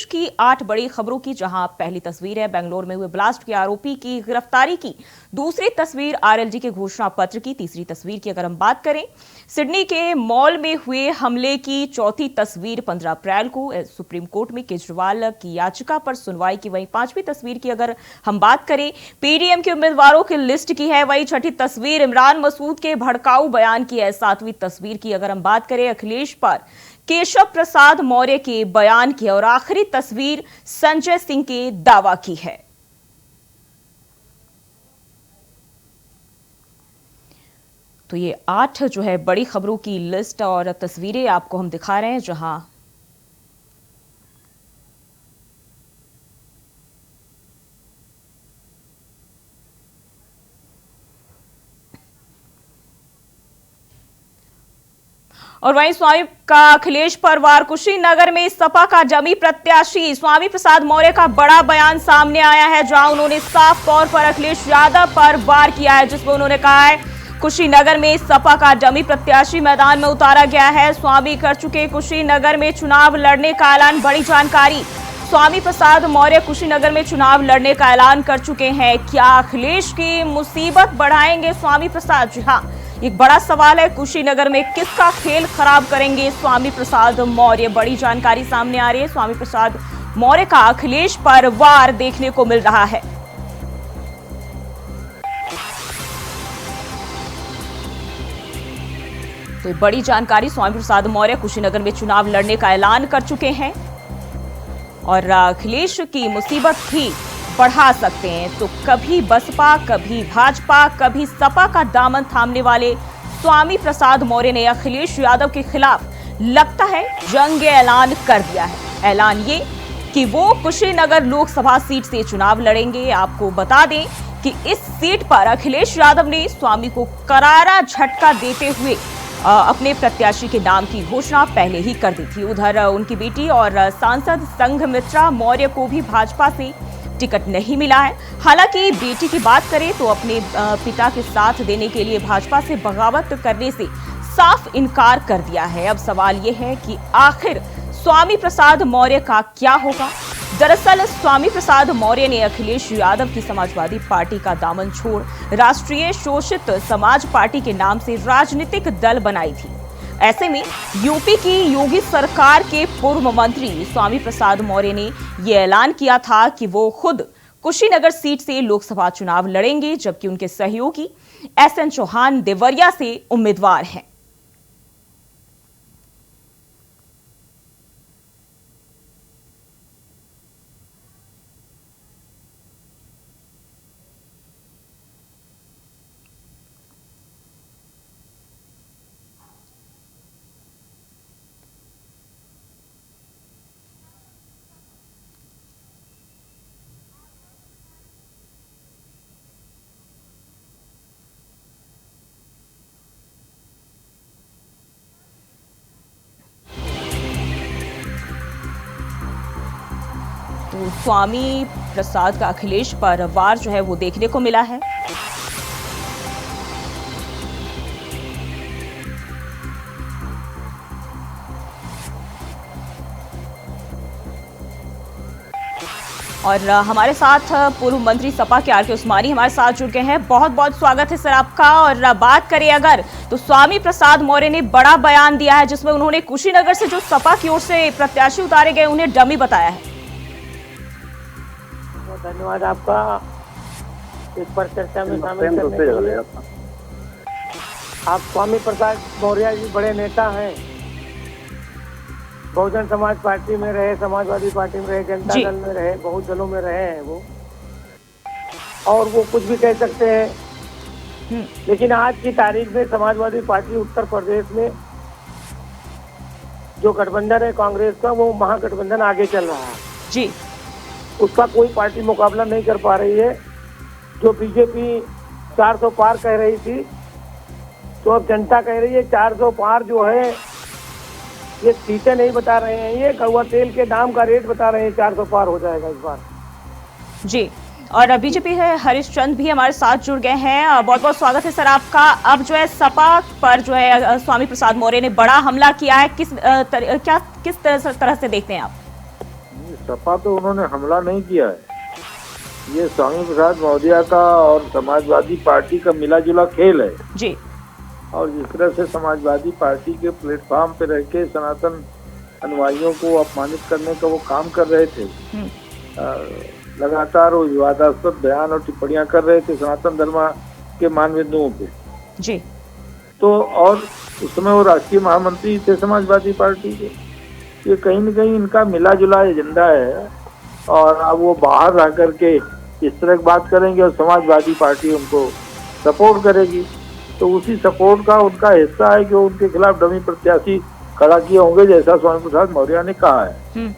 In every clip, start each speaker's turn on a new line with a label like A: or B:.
A: की 8 बड़ी खबरों की, जहां पहली तस्वीर है बेंगलुरु में हुए ब्लास्ट के आरोपी की गिरफ्तारी की, दूसरी तस्वीर आरएलजी के घोषणा पत्र की, तीसरी तस्वीर की अगर हम बात करें सिडनी के मॉल में हुए हमले की, चौथी तस्वीर 15 अप्रैल को सुप्रीम कोर्ट में केजरीवाल की याचिका पर सुनवाई की, वहीं पांचवी तस्वीर की अगर हम बात करें पीडीएम के उम्मीदवारों की लिस्ट की है, वहीं छठी तस्वीर इमरान मसूद के भड़काऊ बयान की है, सातवीं तस्वीर की अगर हम बात करें अखिलेश पर केशव प्रसाद मौर्य के बयान की और आखिरी तस्वीर संजय सिंह के दावा की है। तो ये 8 जो है बड़ी खबरों की लिस्ट और तस्वीरें आपको हम दिखा रहे हैं, जहां और वहीं स्वामी का अखिलेश परिवार कुशीनगर में सपा का जमी प्रत्याशी स्वामी प्रसाद मौर्य का बड़ा बयान सामने आया है, जहां उन्होंने साफ तौर पर अखिलेश यादव पर वार किया है, जिसमें उन्होंने कहा है कुशीनगर में सपा का जमी प्रत्याशी मैदान में उतारा गया है। स्वामी कर चुके कुशीनगर में चुनाव लड़ने का ऐलान। बड़ी जानकारी, स्वामी प्रसाद मौर्य कुशीनगर में चुनाव लड़ने का ऐलान कर चुके हैं। क्या अखिलेश की मुसीबत बढ़ाएंगे स्वामी प्रसाद? जी हाँ, एक बड़ा सवाल है, कुशीनगर में किसका खेल खराब करेंगे स्वामी प्रसाद मौर्य? बड़ी जानकारी सामने आ रही है। स्वामी प्रसाद मौर्य का अखिलेश पर वार देखने को मिल रहा है। तो बड़ी जानकारी, स्वामी प्रसाद मौर्य कुशीनगर में चुनाव लड़ने का ऐलान कर चुके हैं और अखिलेश की मुसीबत भी बढ़ा सकते हैं। तो कभी बसपा, कभी भाजपा, कभी सपा का दामन थामने वाले स्वामी प्रसाद मौर्य ने अखिलेश यादव के खिलाफ लगता है जंग ऐलान कर दिया है। ऐलान ये कि वो कुशीनगर लोकसभा सीट से चुनाव लड़ेंगे। आपको बता दें कि इस सीट पर अखिलेश यादव ने स्वामी को करारा झटका देते हुए अपने प्रत्याशी के नाम की घोषणा पहले ही कर दी थी। उधर उनकी बेटी और सांसद संघमित्रा मौर्य को भी भाजपा से टिकट नहीं मिला है। हालांकि बेटी की बात करें तो अपने पिता के साथ देने के लिए भाजपा से बगावत करने से साफ इनकार कर दिया है। अब सवाल यह है कि आखिर स्वामी प्रसाद मौर्य का क्या होगा? दरअसल स्वामी प्रसाद मौर्य ने अखिलेश यादव की समाजवादी पार्टी का दामन छोड़ राष्ट्रीय शोषित समाज पार्टी के नाम से राजनीतिक दल बनाई थी। ऐसे में यूपी की योगी सरकार के पूर्व मंत्री स्वामी प्रसाद मौर्य ने यह ऐलान किया था कि वो खुद कुशीनगर सीट से लोकसभा चुनाव लड़ेंगे, जबकि उनके सहयोगी एसएन चौहान देवरिया से उम्मीदवार हैं। तो स्वामी प्रसाद का अखिलेश पर वार जो है वो देखने को मिला है। और हमारे साथ पूर्व मंत्री सपा के आरके उस्मानी हमारे साथ जुड़ गए हैं। बहुत बहुत स्वागत है सर आपका। और बात करें अगर तो स्वामी प्रसाद मौर्य ने बड़ा बयान दिया है, जिसमें उन्होंने कुशीनगर से जो सपा की ओर से प्रत्याशी उतारे गए उन्हें डमी बताया है।
B: धन्यवाद आपका इस पर चर्चा में शामिल करने के लिए। आप स्वामी प्रसाद मौर्य जी बड़े नेता हैं, बहुजन समाज पार्टी में रहे, समाजवादी पार्टी में रहे, जनता दल में रहे, बहुत दलों में रहे हैं वो, और वो कुछ भी कह सकते हैं। लेकिन आज की तारीख में समाजवादी पार्टी उत्तर प्रदेश में जो गठबंधन है कांग्रेस का, वो महागठबंधन आगे चल रहा है
A: जी।
B: उसका कोई पार्टी मुकाबला नहीं कर पा रही है। जो बीजेपी 400 पार कह रही थी, तो अब जनता कह रही है 400 पार जो है, ये सीटें नहीं बता रहे हैं, ये कड़वा तेल के दाम का रेट बता रहे हैं, 400 पार हो जाएगा इस बार
A: जी। और बीजेपी है हरिश्चंद्र भी हमारे साथ जुड़ गए हैं। बहुत बहुत स्वागत है सर आपका। अब जो है सपा पर जो है स्वामी प्रसाद मौर्य ने बड़ा हमला किया है, किस तरह से देखते हैं आप?
C: सपा पे उन्होंने हमला नहीं किया है। ये स्वामी प्रसाद मौर्य का और समाजवादी पार्टी का मिला जुला खेल है
A: जी।
C: और जिस तरह से समाजवादी पार्टी के प्लेटफॉर्म पे रह के सनातन अनुयायियों को अपमानित करने का वो काम कर रहे थे, लगातार वो विवादास्पद बयान और टिप्पणियां कर रहे थे सनातन धर्म के मान बिंदुओं पे
A: जी।
C: तो, और उस समय वो राष्ट्रीय महामंत्री थे समाजवादी पार्टी के। ये कहीं न कहीं इनका मिला जुला एजेंडा है और अब वो बाहर रह करके इस तरह की बात करेंगे और समाजवादी पार्टी उनको सपोर्ट करेगी, तो उसी सपोर्ट का उनका हिस्सा है कि वो उनके खिलाफ डमी प्रत्याशी खड़ा किए होंगे, जैसा स्वामी प्रसाद मौर्य ने कहा है।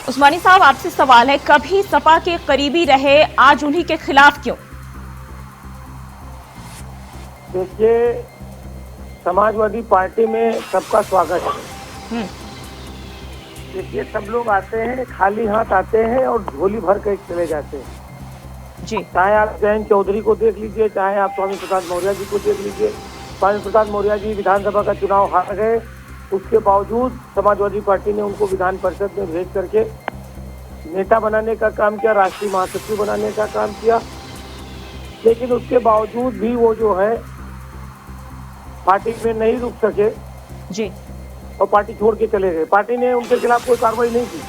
A: उस्मानी साहब, आपसे सवाल है, कभी सपा के करीबी रहे, आज उन्हीं के खिलाफ क्यों?
B: देखिए, समाजवादी पार्टी में सबका स्वागत है। देखिए, सब लोग आते हैं, खाली हाथ आते हैं और झोली भर के चले जाते हैं
A: जी।
B: चाहे आप जयंत चौधरी को देख लीजिए, चाहे आप स्वामी प्रसाद मौर्य जी को देख लीजिए। स्वामी प्रसाद मौर्य जी विधानसभा का चुनाव हार गए, उसके बावजूद समाजवादी पार्टी ने उनको विधान परिषद में भेज करके नेता बनाने का काम किया, राष्ट्रीय महासचिव बनाने का काम किया। लेकिन उसके बावजूद भी वो जो है पार्टी में नहीं रुक सके
A: जी
B: और पार्टी छोड़ के चले गए। पार्टी ने उनके खिलाफ कोई कार्रवाई नहीं की।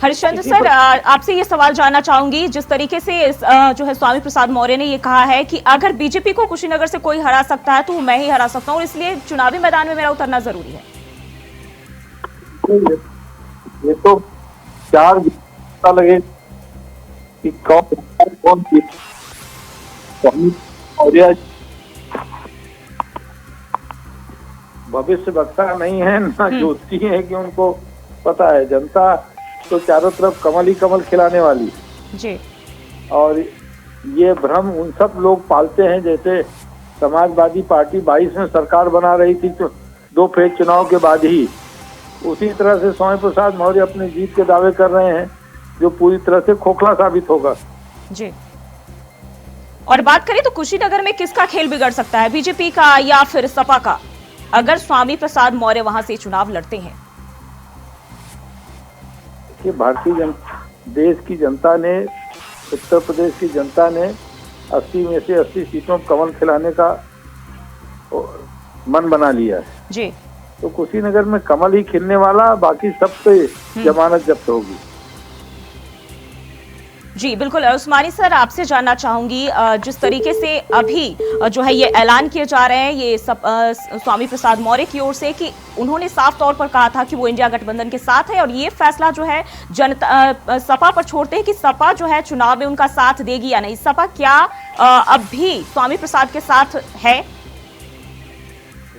A: हरिश्चंद्र सर, आपसे ये सवाल जानना चाहूंगी, जिस तरीके से जो है स्वामी प्रसाद मौर्य ने ये कहा है कि अगर बीजेपी को कुशीनगर से कोई हरा सकता है तो मैं ही हरा सकता हूं और इसलिए चुनावी मैदान में मेरा उतरना जरूरी है।
C: ये तो चार पता लगे कि कौन स्वामी मौर्य भविष्य वक्ता नहीं है ना ज्योतिषी है कि उनको पता है। जनता तो चारों तरफ कमल ही कमल खिलाने वाली
A: जी।
C: और ये भ्रम उन सब लोग पालते हैं, जैसे समाजवादी पार्टी 22 में सरकार बना रही थी तो 2 फेज चुनाव के बाद ही, उसी तरह से स्वामी प्रसाद मौर्य अपनी जीत के दावे कर रहे हैं जो पूरी तरह से खोखला साबित होगा
A: जी। और बात करें तो कुशीनगर में किसका खेल बिगड़ सकता है, बीजेपी का या फिर सपा का, अगर स्वामी प्रसाद मौर्य वहां से चुनाव लड़ते हैं?
C: कि देश की जनता ने, उत्तर प्रदेश की जनता ने 80 में से 80 सीटों पर कमल खिलाने का मन बना लिया है
A: जी।
C: तो कुशीनगर में कमल ही खिलने वाला, बाकी सब पे जमानत जब्त होगी।
A: जी बिल्कुल। उस्मानी सर, आपसे जानना चाहूंगी, जिस तरीके से अभी जो है ये ऐलान किए जा रहे हैं ये स्वामी प्रसाद मौर्य की ओर से कि उन्होंने साफ तौर पर कहा था कि वो इंडिया गठबंधन के साथ है और ये फैसला जो है जनता सपा पर छोड़ते हैं कि सपा जो है चुनाव में उनका साथ देगी या नहीं। सपा क्या अब भी स्वामी प्रसाद के साथ है?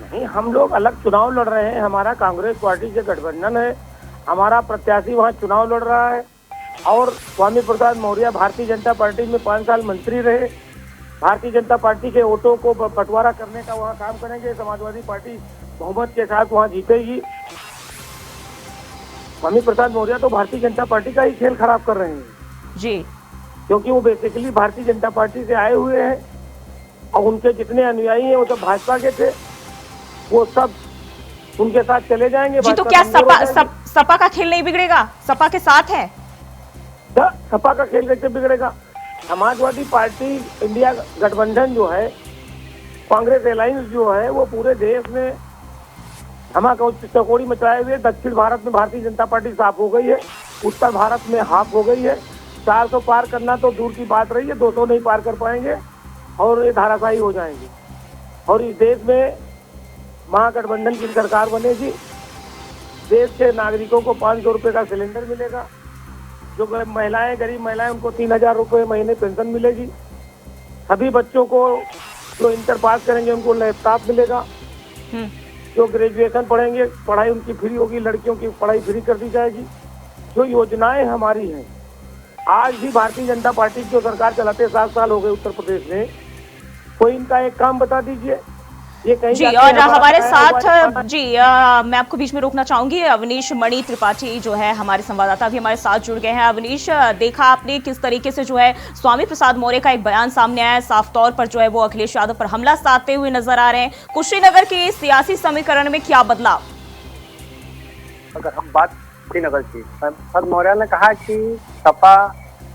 B: नहीं, हम लोग अलग चुनाव लड़ रहे हैं, हमारा कांग्रेस पार्टी से गठबंधन है, हमारा प्रत्याशी वहाँ चुनाव लड़ रहा है और स्वामी प्रसाद मौर्य भारतीय जनता पार्टी में 5 साल मंत्री रहे। भारतीय जनता पार्टी के वोटों को बंटवारा करने का वहाँ काम करेंगे। समाजवादी पार्टी बहुमत के साथ वहाँ जीतेगी। स्वामी प्रसाद मौर्य तो भारतीय जनता पार्टी का ही खेल खराब कर रहे हैं
A: जी,
B: क्योंकि वो बेसिकली भारतीय जनता पार्टी से आए हुए हैं और उनके जितने अनुयायी हैं वो सब भाजपा के थे, वो सब उनके साथ चले जाएंगे।
A: जी, तो क्या सपा का खेल नहीं बिगड़ेगा? सपा के साथ है,
B: सपा का खेल कैसे बिगड़ेगा? समाजवादी पार्टी इंडिया गठबंधन जो है, कांग्रेस अलायंस जो है, वो पूरे देश में धमाका चकोड़ी मचाए हुए। दक्षिण भारत में भारतीय जनता पार्टी साफ हो गई है, उत्तर भारत में हाफ हो गई है। 400 पार करना तो दूर की बात रही है, 200 नहीं पार कर पाएंगे और ये धाराशायी हो जाएंगे। और इस देश में महागठबंधन की सरकार बनेगी। देश के नागरिकों को 500 रुपये का सिलेंडर मिलेगा। जो महिलाएं, गरीब महिलाएं, उनको 3000 रुपये महीने पेंशन मिलेगी। सभी बच्चों को जो इंटर पास करेंगे उनको लैपटॉप मिलेगा। जो ग्रेजुएशन पढ़ेंगे पढ़ाई उनकी फ्री होगी, लड़कियों की पढ़ाई फ्री कर दी जाएगी। जो योजनाएं हमारी हैं, आज भी भारतीय जनता पार्टी की जो सरकार चलाते 7 साल हो गए उत्तर प्रदेश में, कोई इनका एक काम बता दीजिए। ये कहीं
A: जी, और हमारे साथ जी मैं आपको बीच में रोकना चाहूंगी, अवनीश मणि त्रिपाठी जो है हमारे संवाददाता भी हमारे साथ जुड़ गए हैं। अवनीश, देखा आपने किस तरीके से जो है स्वामी प्रसाद मौर्य का एक बयान सामने आया है, साफ तौर पर जो है वो अखिलेश यादव पर हमला साधते हुए नजर आ रहे हैं। कुशीनगर के सियासी समीकरण में क्या बदलाव?
D: अगर हम बात कुशीनगर की। सर मौर्य ने कहा कि सपा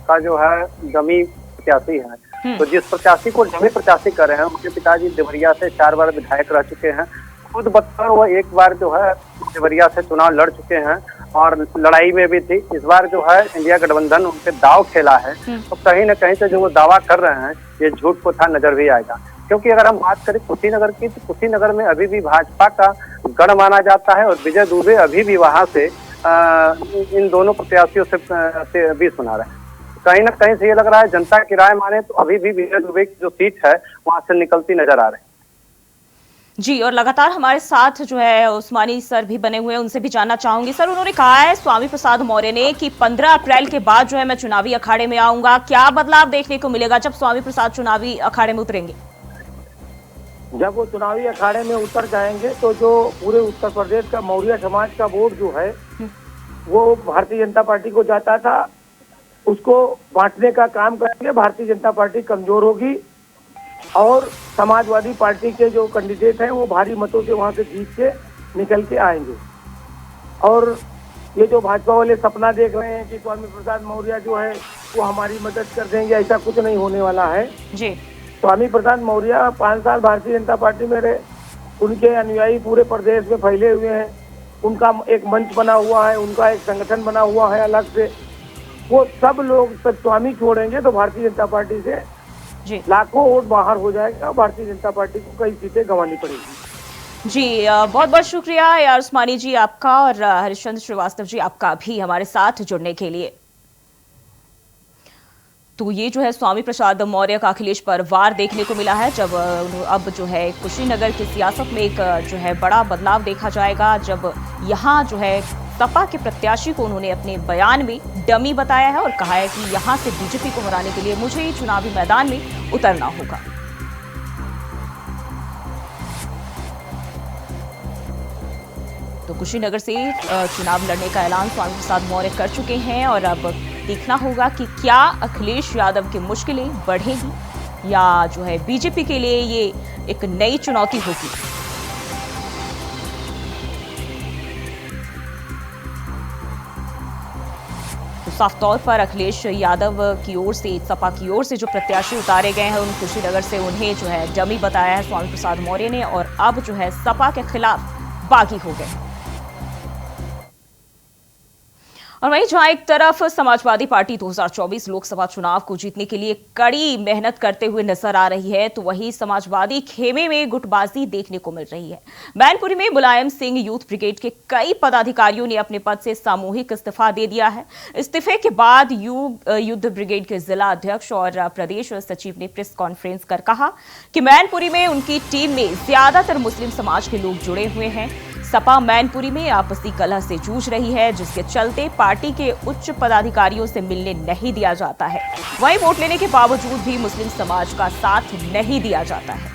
D: का जो है डमी प्रत्याशी है, तो जिस प्रत्याशी को डमी प्रत्याशी कर रहे हैं, उनके पिताजी देवरिया से 4 बार विधायक रह चुके हैं। खुद बतौर वो 1 बार जो है देवरिया से चुनाव लड़ चुके हैं और लड़ाई में भी थी। इस बार जो है इंडिया गठबंधन उनके दाव खेला है, तो कहीं ना कहीं से जो वो दावा कर रहे हैं ये झूठ को था नजर भी आएगा। क्योंकि अगर हम बात करें कुशीनगर की, तो कुशीनगर में अभी भी भाजपा का गढ़ माना जाता है और विजय दुबे अभी भी वहां से इन दोनों प्रत्याशियों से भी सुना रहे हैं। कहीं ना कहीं से ये लग रहा है जनता की राय माने तो अभी भी विजय दुबे की जो सीट है वहां से निकलती नजर आ रही है।
A: जी, और लगातार हमारे साथ जो है उस्मानी सर भी बने हुए हैं, उनसे भी जानना चाहूंगी। सर, उन्होंने कहा है स्वामी प्रसाद मौर्य ने कि 15 अप्रैल के बाद जो है मैं चुनावी अखाड़े में आऊंगा। क्या बदलाव देखने को मिलेगा जब स्वामी प्रसाद चुनावी अखाड़े में उतरेंगे?
B: जब वो चुनावी अखाड़े में उतर जाएंगे तो जो पूरे उत्तर प्रदेश का मौर्य समाज का वोट जो है वो भारतीय जनता पार्टी को जाता था, उसको बांटने का काम करेंगे। भारतीय जनता पार्टी कमजोर होगी और समाजवादी पार्टी के जो कैंडिडेट हैं वो भारी मतों से वहां से जीत के निकल के आएंगे। और ये जो भाजपा वाले सपना देख रहे हैं कि स्वामी प्रसाद मौर्य जो है वो हमारी मदद कर देंगे, ऐसा कुछ नहीं होने वाला है
A: जी।
B: स्वामी प्रसाद मौर्य 5 साल भारतीय जनता पार्टी में रहे, उनके अनुयायी पूरे प्रदेश में फैले हुए हैं, उनका एक मंच बना हुआ है, उनका एक संगठन बना हुआ है अलग से। वो सब लोग सब स्वामी छोड़ेंगे तो भारतीय जनता पार्टी से
A: जी
B: लाखों वोट बाहर हो जाएगा, भारतीय जनता पार्टी को कई सीटें गंवानी पड़ेगी।
A: जी, बहुत बहुत शुक्रिया यार उस्मानी जी आपका, और हरिश्चंद्र श्रीवास्तव जी आपका भी हमारे साथ जुड़ने के लिए। तो ये जो है स्वामी प्रसाद मौर्य का अखिलेश पर वार देखने को मिला है, जब अब जो है कुशीनगर की सियासत में एक जो है बड़ा बदलाव देखा जाएगा, जब यहाँ जो है सपा के प्रत्याशी को उन्होंने अपने बयान में डमी बताया है और कहा है कि यहाँ से बीजेपी को हराने के लिए मुझे ही चुनावी मैदान में उतरना होगा। तो कुशीनगर से चुनाव लड़ने का ऐलान स्वामी प्रसाद मौर्य कर चुके हैं और अब देखना होगा कि क्या अखिलेश यादव की मुश्किलें बढ़ेगी या जो है बीजेपी के लिए ये एक नई चुनौती होगी। तो साफ तौर पर अखिलेश यादव की ओर से, सपा की ओर से जो प्रत्याशी उतारे गए हैं उन कुशीनगर से उन्हें जो है डमी बताया है स्वामी प्रसाद मौर्य ने, और अब जो है सपा के खिलाफ बागी हो गए। और वहीं जहां एक तरफ समाजवादी पार्टी 2024 लोकसभा चुनाव को जीतने के लिए कड़ी मेहनत करते हुए नजर आ रही है, तो वहीं समाजवादी खेमे में गुटबाजी देखने को मिल रही है। मैनपुरी में मुलायम सिंह यूथ ब्रिगेड के कई पदाधिकारियों ने अपने पद से सामूहिक इस्तीफा दे दिया है। इस्तीफे के बाद युद्ध ब्रिगेड के जिला अध्यक्ष और प्रदेश सचिव ने प्रेस कॉन्फ्रेंस कर कहा कि मैनपुरी में उनकी टीम में ज्यादातर मुस्लिम समाज के लोग जुड़े हुए हैं। सपा मैनपुरी में आपसी कलह से जूझ रही है, जिसके चलते पार्टी के उच्च पदाधिकारियों से मिलने नहीं दिया जाता है। वहीं वोट लेने के बावजूद भी मुस्लिम समाज का साथ नहीं दिया जाता है।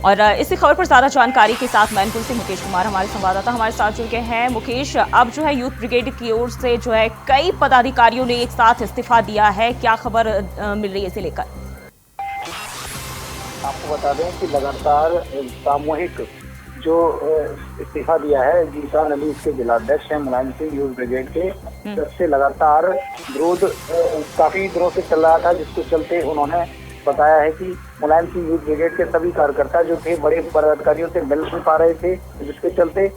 A: और इसी खबर पर ज्यादा जानकारी के साथ मैनपुर से मुकेश कुमार हमारे संवाददाता हमारे साथ जुड़ गए हैं। मुकेश, अब जो है यूथ ब्रिगेड की ओर से जो है कई पदाधिकारियों ने एक साथ इस्तीफा दिया है, क्या खबर मिल रही है इसे लेकर?
E: आपको बता दें कि लगातार सामूहिक जो इस्तीफा दिया है, जीशान अली इसके जिलाध्यक्ष हैं मुलायम सिंह यूथ ब्रिगेड के, जब से लगातार विरोध काफी दिनों से चल रहा था, जिसके चलते उन्होंने बताया है कि मुलायम सिंह यूथ ब्रिगेड के सभी कार्यकर्ता जो थे बड़े पदाधिकारियों से मिल नहीं पा रहे थे, जिसके चलते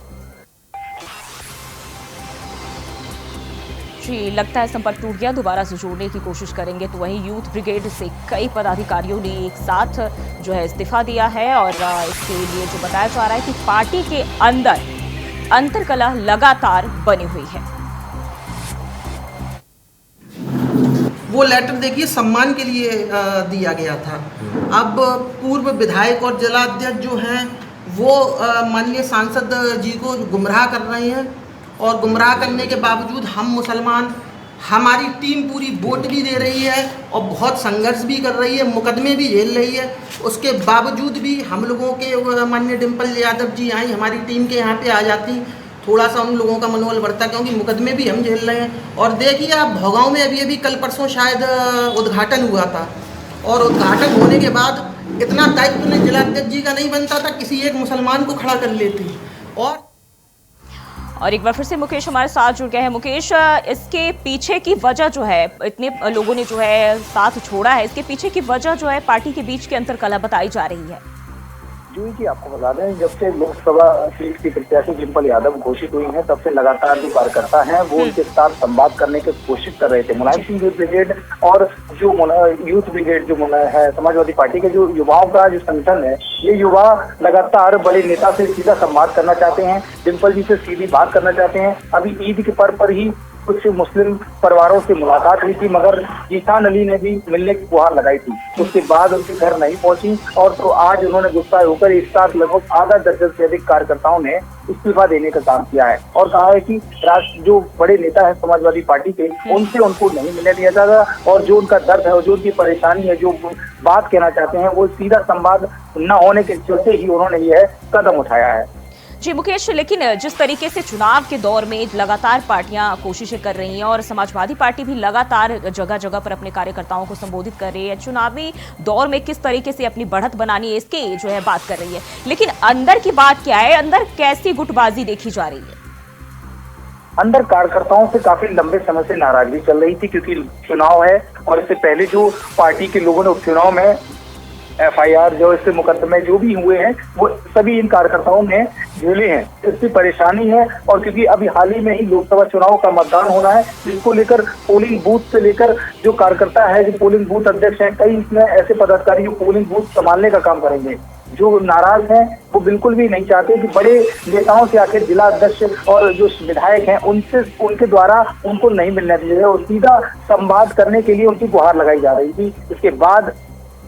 A: जी लगता है संपर्क टूट गया, दोबारा से जोड़ने की कोशिश करेंगे। तो वहीं यूथ ब्रिगेड से कई पदाधिकारियों ने एक साथ जो है इस्तीफा दिया है और इसके लिए जो बताया जा रहा है कि पार्टी के अंदर अंतर्कलह लगातार बनी हुई है।
F: वो लेटर देखिए सम्मान के लिए दिया गया था। अब पूर्व विधायक और जिलाध्यक्ष जो हैं वो माननीय सांसद जी को गुमराह कर रहे हैं और गुमराह करने के बावजूद हम मुसलमान, हमारी टीम पूरी वोट भी दे रही है और बहुत संघर्ष भी कर रही है, मुकदमे भी झेल रही है, उसके बावजूद भी हम लोगों के माननीय डिम्पल यादव जी आई हमारी टीम के यहाँ पे आ जाती, थोड़ा सा उन लोगों का मनोबल बढ़ता, क्योंकि मुकदमे भी हम झेल रहे हैं। और देखिए आप भोगांव में अभी कल परसों शायद उद्घाटन हुआ था और उद्घाटन होने के बाद इतना दायित्व तो जिलाध्यक्ष जी का नहीं बनता था, किसी एक मुसलमान को खड़ा कर लेते।
A: और एक बार फिर से मुकेश हमारे साथ जुड़ गए हैं। मुकेश, इसके पीछे की वजह जो है, इतने लोगों ने जो है साथ छोड़ा है, इसके पीछे की वजह जो है पार्टी के बीच के अंतर्कलह बताई जा रही है।
E: जी आपको बता दें, जब से लोकसभा सीट की प्रत्याशी डिम्पल यादव घोषित हुई हैं, तब से लगातार जो कार्यकर्ता हैं वो उनके साथ संवाद करने की कोशिश कर रहे थे। मुलायम सिंह यूथ ब्रिगेड और जो यूथ ब्रिगेड जो है समाजवादी पार्टी के जो युवाओं का जो संगठन है, ये युवा लगातार बड़े नेता से सीधा संवाद करना चाहते हैं, डिम्पल जी से सीधी बात करना चाहते हैं। अभी ईद के पर्व पर ही कुछ मुस्लिम परिवारों से मुलाकात हुई थी, मगर जीशान अली ने भी मिलने की गुहार लगाई थी। उसके बाद उनके घर नहीं पहुंची और तो आज उन्होंने गुस्सा होकर एक साथ लगभग आधा दर्जन से अधिक कार्यकर्ताओं ने इस्तीफा देने का काम किया है और कहा है कि राष्ट्र जो बड़े नेता है समाजवादी पार्टी के, उनसे उनको नहीं मिलने दिया जाएगा और जो उनका दर्द है और जो उनकी परेशानी है, जो बात कहना चाहते हैं, वो सीधा संवाद न होने के चलते ही उन्होंने यह कदम उठाया है।
A: जी मुकेश, लेकिन जिस तरीके से चुनाव के दौर में लगातार पार्टियां कोशिशें कर रही हैं और समाजवादी पार्टी भी लगातार जगह जगह पर अपने कार्यकर्ताओं को संबोधित कर रही है, चुनावी दौर में किस तरीके से अपनी बढ़त बनानी है इसकी जो है बात कर रही है, लेकिन अंदर की बात क्या है, अंदर कैसी गुटबाजी देखी जा रही है?
E: अंदर कार्यकर्ताओं से काफी लंबे समय से नाराजगी चल रही थी, क्योंकि चुनाव है और इससे पहले जो पार्टी के लोगों ने उपचुनाव में FIR जो इससे मुकदमे जो भी हुए हैं, वो सभी इन कार्यकर्ताओं ने झेले हैं। इसकी परेशानी है और क्योंकि अभी हाल ही में ही लोकसभा चुनाव का मतदान होना है, इसको लेकर पोलिंग बूथ से लेकर जो कार्यकर्ता है, जो पोलिंग बूथ अध्यक्ष हैं, कई इसमें ऐसे पदाधिकारी जो पोलिंग बूथ संभालने का काम करेंगे, जो नाराज हैं, वो बिल्कुल भी नहीं चाहते कि बड़े नेताओं से आखिर जिला अध्यक्ष और जो विधायक हैं उनसे उनके द्वारा उनको नहीं मिलना चाहिए और सीधा संवाद करने के लिए उनकी गुहार लगाई जा रही थी। इसके बाद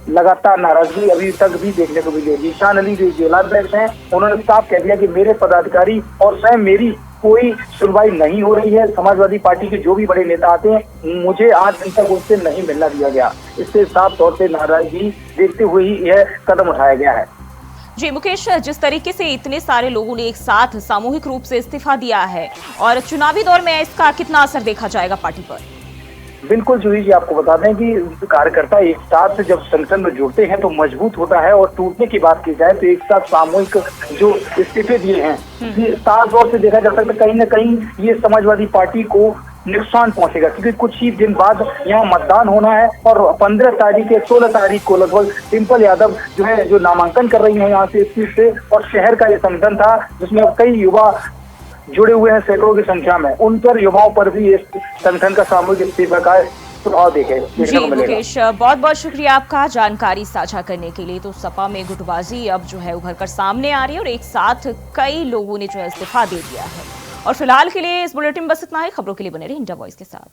E: लगातार नाराजगी अभी तक भी देखने को मिली है। जीशान अली जो जिलाध्यक्ष हैं, उन्होंने साफ कह दिया कि मेरे पदाधिकारी और स्वयं मेरी कोई सुनवाई नहीं हो रही है। समाजवादी पार्टी के जो भी बड़े नेता आते हैं, मुझे आज दिन तक उनसे नहीं मिलना दिया गया। इससे साफ तौर से नाराजगी देखते हुए ही यह कदम उठाया गया है।
A: जी मुकेश, जिस तरीके से इतने सारे लोगों ने एक साथ सामूहिक रूप से इस्तीफा दिया है और चुनावी दौर में इसका कितना असर देखा जाएगा पार्टी पर?
E: बिल्कुल जूही जी, आपको बता दें कि कार्यकर्ता एक साथ से जब संगठन में जुड़ते हैं तो मजबूत होता है और टूटने की बात की जाए तो एक साथ सामूहिक जो इस्तीफे दिए हैं, साफ तौर से देखा जा सकता है कहीं न कहीं ये समाजवादी पार्टी को नुकसान पहुंचेगा, क्योंकि कुछ ही दिन बाद यहाँ मतदान होना है और 15 तारीख या 16 तारीख को लगभग डिम्पल यादव जो है जो नामांकन कर रही है यहाँ से इस सीट से, और शहर का ये संगठन था जिसमें कई युवा जुड़े हुए हैं सैकड़ों की संख्या में, उन पर युवाओं पर भी इस संगठन का सामूहिक इस्तीफा का प्रभाव देखने को मिलेगा।
A: मुकेश, बहुत बहुत शुक्रिया आपका जानकारी साझा करने के लिए। तो सपा में गुटबाजी अब जो है उभर कर सामने आ रही है और एक साथ कई लोगों ने जो है इस्तीफा दे दिया है। और फिलहाल के लिए इस बुलेटिन में बस इतना ही। खबरों के लिए बने रहिए इंडिया वॉइस के साथ।